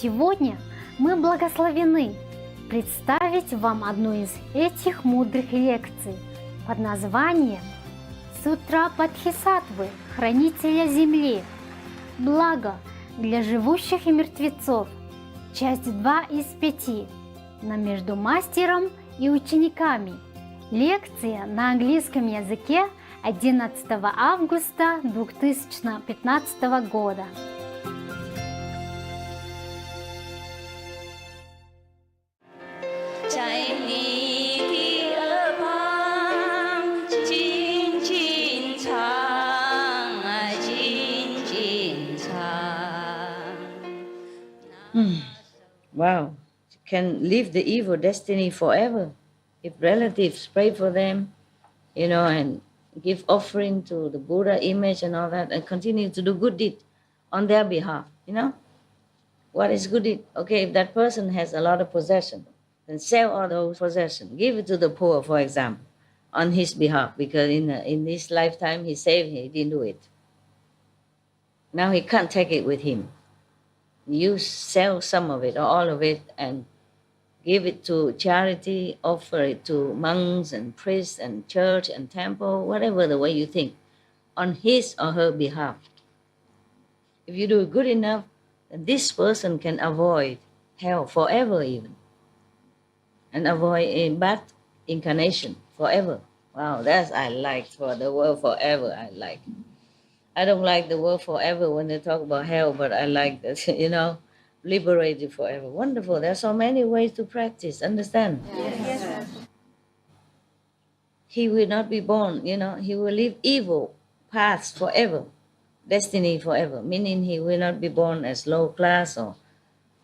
Сегодня мы благословены представить вам одну из этих мудрых лекций под названием «Сутра Бодхисаттвы, хранителя Земли. Благо для живущих и мертвецов». Часть 2 из 5 на между мастером и учениками. Лекция на английском языке 11 августа 2015 года. Wow, can live the evil destiny forever if relatives pray for them, and give offering to the Buddha image and all that, and continue to do good deed on their behalf, What is good deed? Okay, if that person has a lot of possession, then sell all those possessions, give it to the poor, for example, on his behalf, because in this lifetime he saved, he didn't do it. Now he can't take it with him. You sell some of it or all of it and give it to charity, offer it to monks and priests and church and temple, whatever the way you think, on his or her behalf. If you do it good enough, then this person can avoid hell forever even, and avoid a bad incarnation forever. Wow, that's I like for the word forever, I like. I don't like the word forever when they talk about hell, but I like that, liberated forever. Wonderful. There are so many ways to practice. Understand? Yes. He will not be born, he will live evil paths forever, destiny forever, meaning he will not be born as low class or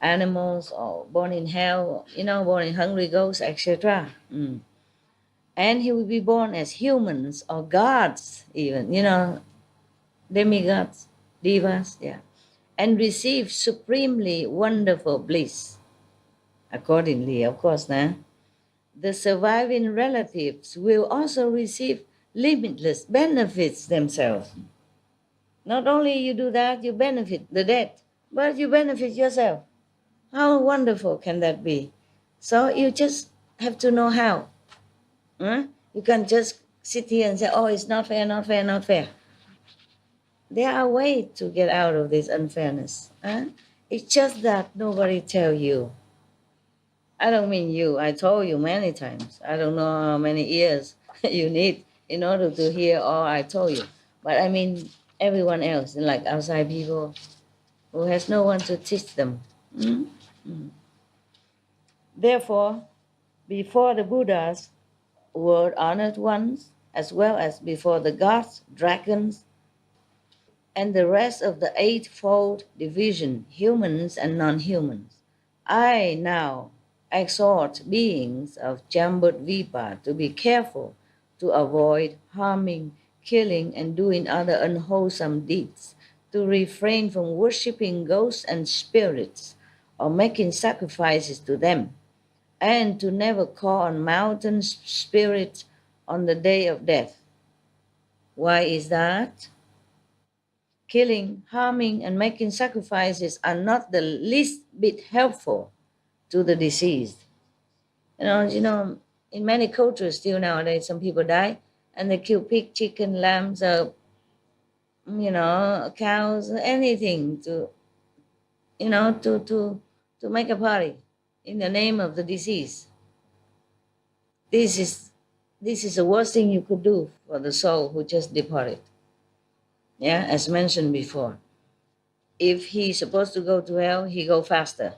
animals or born in hell, born in hungry ghosts, etc. And he will be born as humans or gods even, demigods, divas, and receive supremely wonderful bliss. Accordingly, of course, the surviving relatives will also receive limitless benefits themselves. Not only you do that, you benefit the dead, but you benefit yourself. How wonderful can that be? So you just have to know how. You can't just sit here and say, oh, it's not fair, not fair, not fair. There are ways to get out of this unfairness. It's just that nobody tell you. I don't mean you. I told you many times. I don't know how many years you need in order to hear all I told you. But I mean everyone else, like outside people who has no one to teach them. Therefore, before the Buddhas were honored ones, as well as before the gods, dragons, and the rest of the eightfold division, humans and non-humans, I now exhort beings of Jambudvipa to be careful to avoid harming, killing, and doing other unwholesome deeds, to refrain from worshipping ghosts and spirits or making sacrifices to them, and to never call on mountain spirits on the day of death. Why is that? Killing, harming, and making sacrifices are not the least bit helpful to the deceased. In many cultures still nowadays, some people die and they kill pig, chicken, lambs, cows, anything to make a party in the name of the deceased. This is the worst thing you could do for the soul who just departed. As mentioned before. If he's supposed to go to hell, he go faster.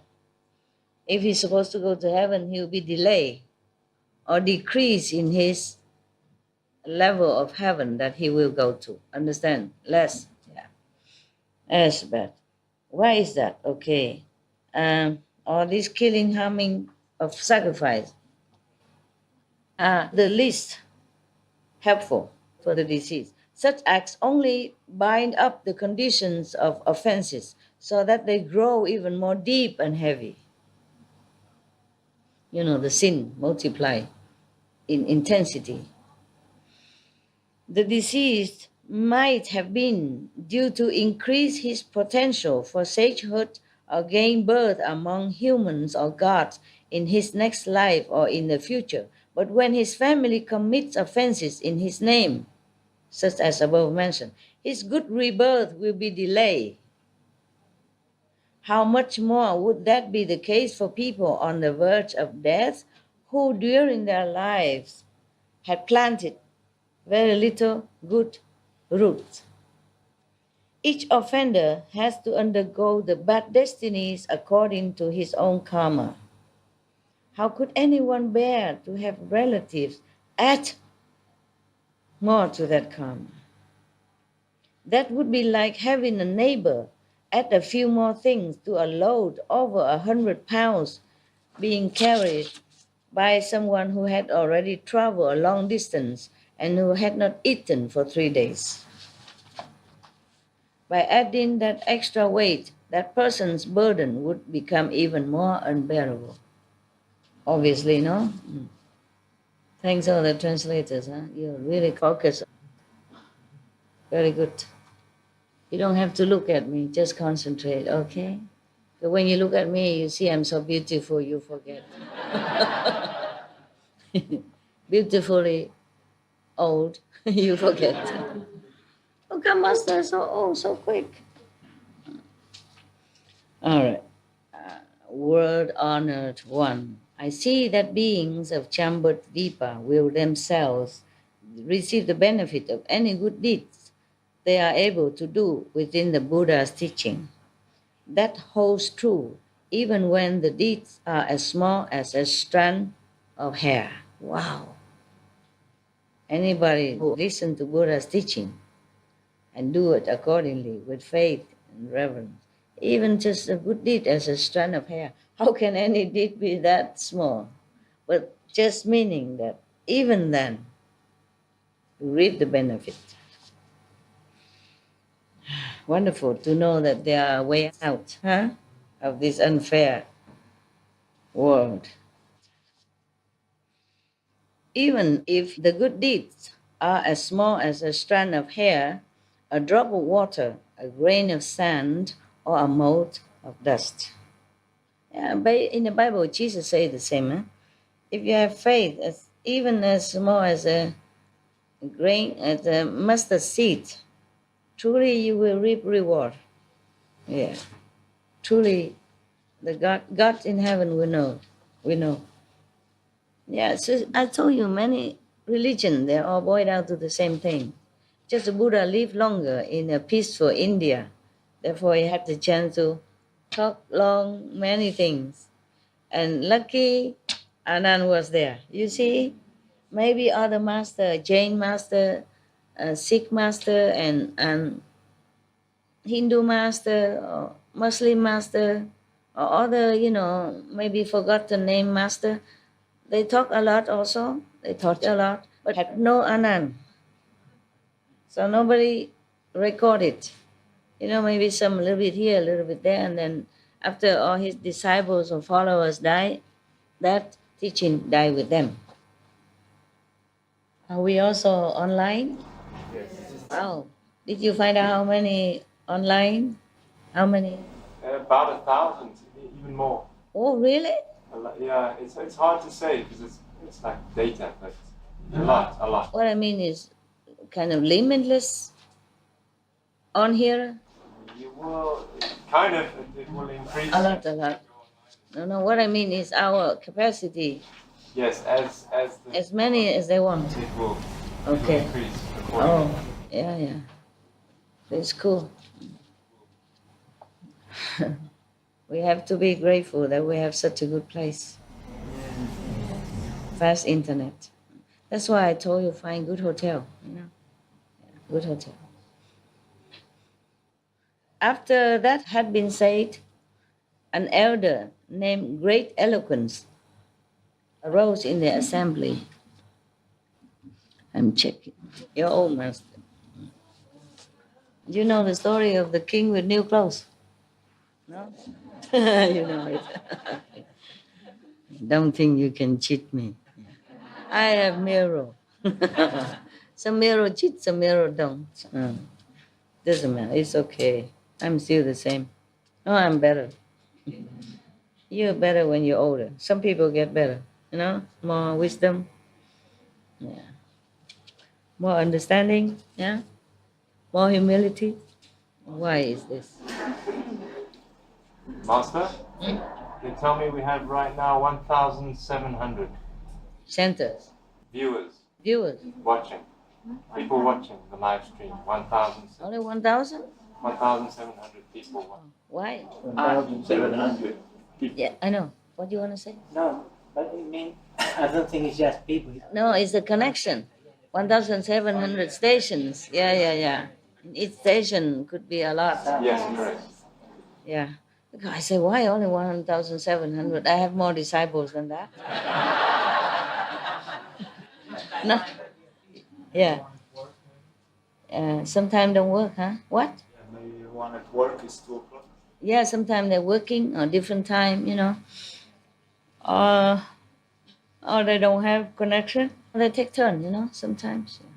If he's supposed to go to heaven, he'll be delayed or decrease in his level of heaven that he will go to. Understand? Less. That's bad. Why is that? Okay. All this killing, harming of sacrifice are the least helpful for the deceased. Such acts only bind up the conditions of offenses so that they grow even more deep and heavy. The sin multiply in intensity. The deceased might have been due to increase his potential for sagehood or gain birth among humans or gods in his next life or in the future. But when his family commits offenses in his name, such as above mentioned, his good rebirth will be delayed. How much more would that be the case for people on the verge of death who during their lives had planted very little good roots? Each offender has to undergo the bad destinies according to his own karma. How could anyone bear to have relatives add more to that karma? That would be like having a neighbor add a few more things to a load over 100 pounds being carried by someone who had already traveled a long distance and who had not eaten for 3 days. By adding that extra weight, that person's burden would become even more unbearable. Obviously, no? Thanks all the translators, huh? You really focus. Very good. You don't have to look at me, just concentrate, okay? But when you look at me, you see I'm so beautiful, you forget. Beautifully old, you forget. Oh, God, Master, so old, so quick. All right. Word-honored one. I see that beings of Chambat Vipa will themselves receive the benefit of any good deeds they are able to do within the Buddha's teaching. That holds true even when the deeds are as small as a strand of hair. Wow. Anybody who listen to Buddha's teaching and do it accordingly with faith and reverence, even just a good deed as a strand of hair, how can any deed be that small? But just meaning that even then, you reap the benefit. Wonderful to know that there are ways out, huh, of this unfair world. Even if the good deeds are as small as a strand of hair, a drop of water, a grain of sand, or a mote of dust. Yeah, in the Bible, Jesus said the same. Huh? If you have faith, even as small as a grain, as a mustard seed, truly you will reap reward. Yeah, truly, the God in heaven will know. We know. Yeah, so I told you, many religions, they all boil down to the same thing. Just the Buddha lived longer in a peaceful India. Therefore, he had the chance to talk long many things. And lucky Anand was there. You see, maybe other master, Jain master, Sikh master, and Hindu master, or Muslim master, or other, maybe forgotten name master, they talk a lot also. They taught a lot, but had no Anand. So nobody recorded. Maybe some a little bit here, a little bit there, and then after all his disciples or followers died, that teaching died with them. Are we also online? Yes. Wow. Did you find out how many online? How many? About 1,000, even more. Oh, really? Yeah, it's hard to say because it's like data, but a lot. What I mean is kind of limitless on here. You will kind of, it will increase. A lot. No, what I mean is our capacity. Yes, As many as they want. It will Okay. increase accordingly. Oh, yeah. That's cool. We have to be grateful that we have such a good place. Fast internet. That's why I told you find good hotel, good hotel. After that had been said, an elder named Great Eloquence arose in the assembly. I'm checking. Your old master. You know the story of the king with new clothes? No? You know it. Don't think you can cheat me. I have mirror. Some mirror cheat, some mirror don't. Doesn't matter. It's okay. I'm still the same. No, I'm better. You're better when you're older. Some people get better, more wisdom, more understanding, more humility. Why is this? Master, they tell me we have right now 1,700 Centers, viewers watching. people watching the live stream. 1,000. Only 1,000? 1,700 people watching. Why? 1,700 people. Yeah, I know. What do you want to say? No, but I mean, I don't think it's just people. No, it's the connection. 1,700 stations. Yeah. Each station could be a lot. Yes, correct. Yeah. Because I say, why only 1,700? I have more disciples than that. No. Yeah. Sometimes don't work, huh? What? Maybe one at work is 2 o'clock. Yeah, sometimes they're working or different time, or they don't have connection. They take turn, sometimes. Yeah.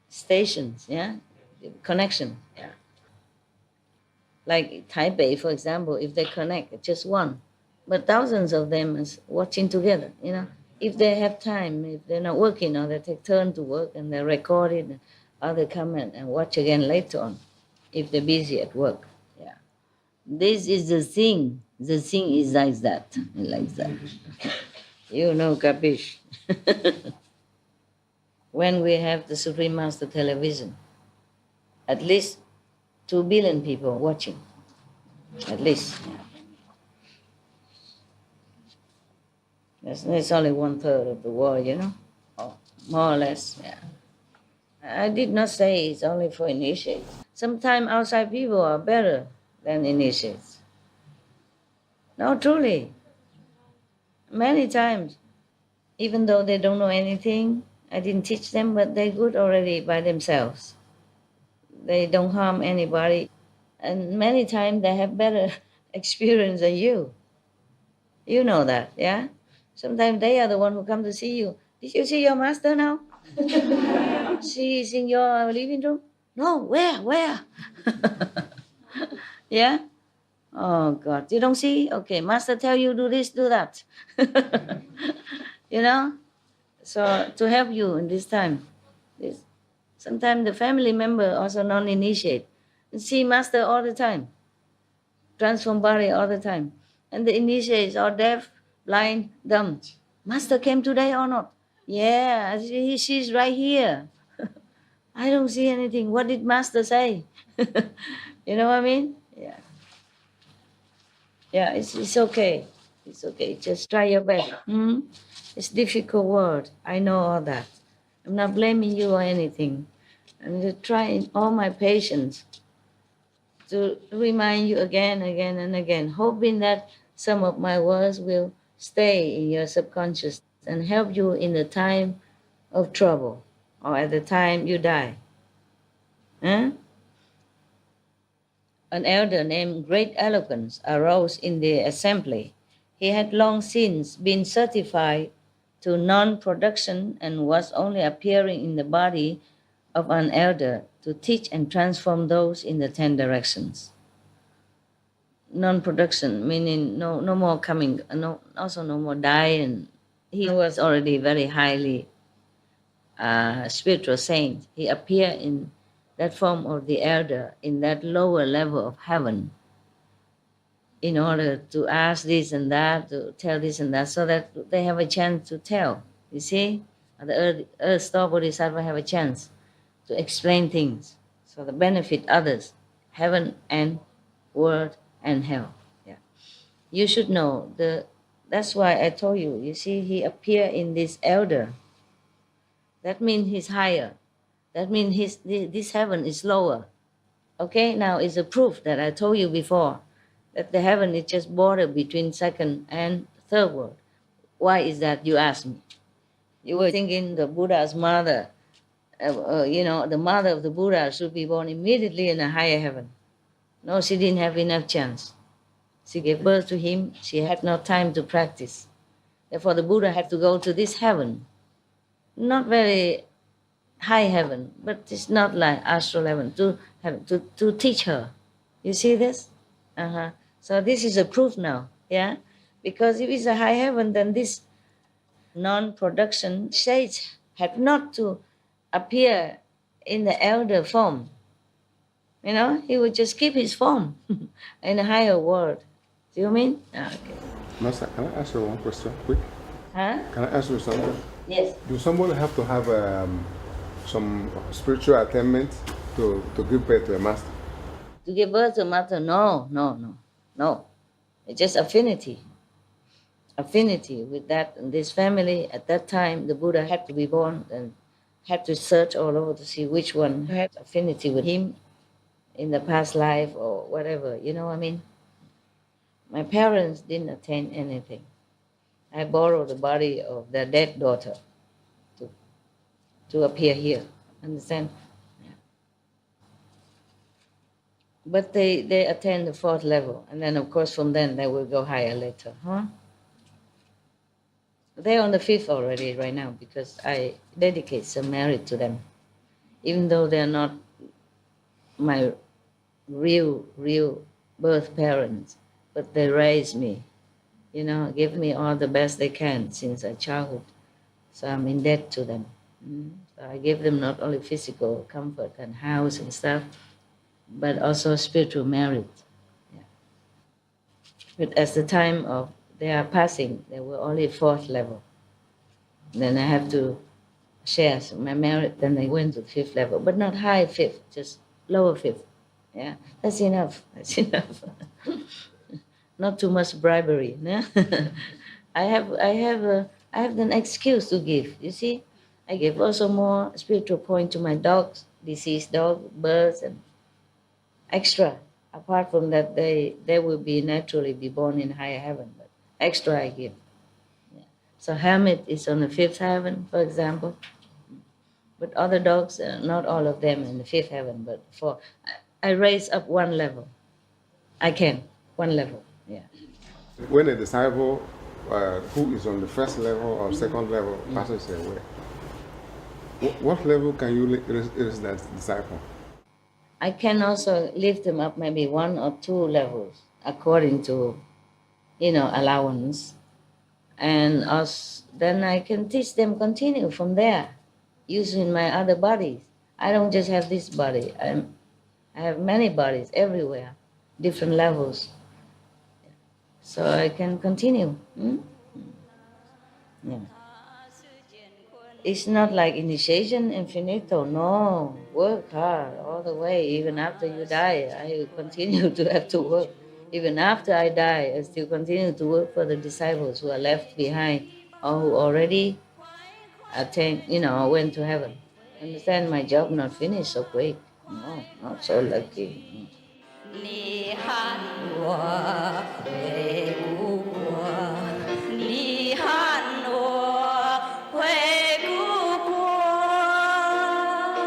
Stations, yeah, connection, yeah. Like Taipei, for example, if they connect, just one, but thousands of them is watching together, If they have time, if they're not working, or they take turn to work and they record it, or they come and watch again later on, if they're busy at work. Yeah, this is the thing. The thing is like that, capish? When we have the Supreme Master television, at least 2 billion people watching, at least. It's only 1/3 of the world, or more or less. Yeah. I did not say it's only for initiates. Sometimes outside people are better than initiates. No, truly. Many times, even though they don't know anything, I didn't teach them, but they're good already by themselves. They don't harm anybody. And many times they have better experience than you. You know that, yeah? Sometimes they are the one who come to see you. Did you see your master now? She is in your living room? No, where? Yeah? Oh, God. You don't see? Okay, master tell you do this, do that. So to help you in this time. Sometimes the family member also non-initiate. See master all the time. Transform body all the time. And the initiates are deaf, blind, dumb. Master came today or not? Yeah, she's right here. I don't see anything. What did master say? You know what I mean? Yeah. Yeah, it's okay. It's okay. Just try your best. It's difficult word. I know all that. I'm not blaming you or anything. I'm just trying all my patience to remind you again and again, hoping that some of my words will stay in your subconscious and help you in the time of trouble or at the time you die. Huh? An elder named Great Eloquence arose in the assembly. He had long since been certified to non-production and was only appearing in the body of an elder to teach and transform those in the 10 directions. Non-production, meaning no more coming, also no more dying. He was already very highly spiritual saint. He appeared in that form of the elder in that lower level of heaven in order to ask this and that, to tell this and that, so that they have a chance to tell. You see, the earth star Bodhisattva have a chance to explain things so that benefit others, heaven and world and hell. Yeah, you should know that's why I told you. You see, he appeared in this elder. That means he's higher. That means this heaven is lower. Okay, now it's a proof that I told you before that the heaven is just border between second and third world. Why is that, you ask me? You were thinking the Buddha's mother, the mother of the Buddha should be born immediately in a higher heaven. No, she didn't have enough chance. She gave birth to him. She had no time to practice. Therefore, the Buddha had to go to this heaven. Not very high heaven, but it's not like astral heaven, to teach her. You see this? So this is a proof now, yeah? Because if it's a high heaven, then this non-production stage had not to appear in the elder form. You know, he would just keep his form in a higher world. Do you mean? Okay. Master, can I ask you one question quick? Huh? Can I ask you something? Yes. Do somebody have to have some spiritual attainment to give birth to a master? To give birth to master? No. It's just affinity. Affinity with that and this family. At that time, the Buddha had to be born and had to search all over to see which one had affinity with him in the past life or whatever. You know what I mean? My parents didn't attain anything. I borrowed the body of their dead daughter to appear here. Understand? Yeah. But they attain the 4th level, and then of course from then they will go higher later. Huh? They're on the 5th already right now because I dedicate some merit to them. Even though they're not my real birth parents, but they raised me, you know, give me all the best they can since a childhood. So I'm in debt to them. So I give them not only physical comfort and house and stuff, but also spiritual merit. Yeah. But as the time of their passing, they were only 4th level. Then I have to share my merit, then they went to 5th level, but not high 5th, just lower 5th. Yeah, that's enough. Not too much bribery. No? I have an excuse to give. You see, I give also more spiritual point to my dogs, deceased dog, birds, and extra. Apart from that, they will be naturally be born in higher heaven, but extra I give. Yeah. So hermit is on the 5th heaven, for example. But other dogs, not all of them in the 5th heaven, but I raise up 1 level. I can, 1 level, yeah. When a disciple who is on the 1st level or 2nd level passes away, what level can you raise that disciple? I can also lift them up maybe 1 or 2 levels according to, you know, allowance. And then I can teach them continue from there using my other bodies. I don't just have this body. I have many bodies everywhere, different levels. So I can continue. Yeah. It's not like initiation, infinito. No, work hard all the way. Even after you die, I will continue to have to work. Even after I die, I still continue to work for the disciples who are left behind or who already attained, you know, went to heaven. Understand, my job not finished so quick. No, not so lucky.